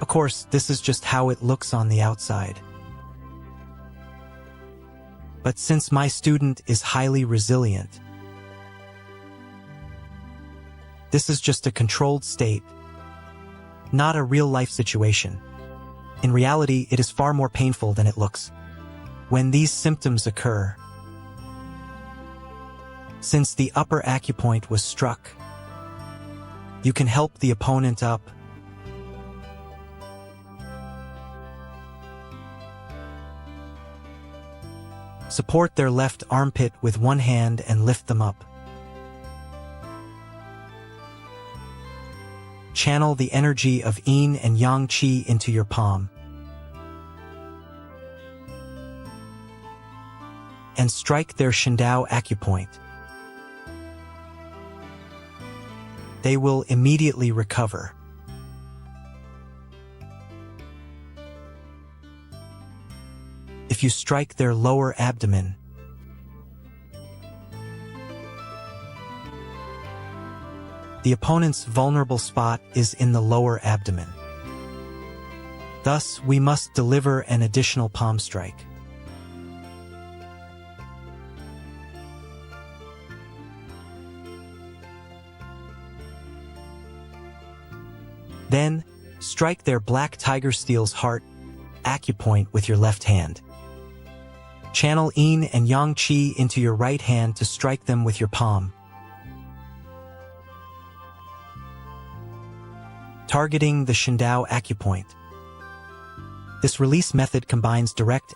course, this is just how it looks on the outside. But since my student is highly resilient, this is just a controlled state, not a real-life situation. In reality, it is far more painful than it looks. When these symptoms occur, since the upper acupoint was struck, you can help the opponent up. Support their left armpit with one hand and lift them up. Channel the energy of Yin and Yang Qi into your palm. And strike their Shindao acupoint. They will immediately recover. If you strike their lower abdomen, the opponent's vulnerable spot is in the lower abdomen. Thus, we must deliver an additional palm strike. Then, strike their black tiger steel's heart acupoint with your left hand. Channel Yin and Yang Qi into your right hand to strike them with your palm. Targeting the Shindao acupoint. This release method combines direct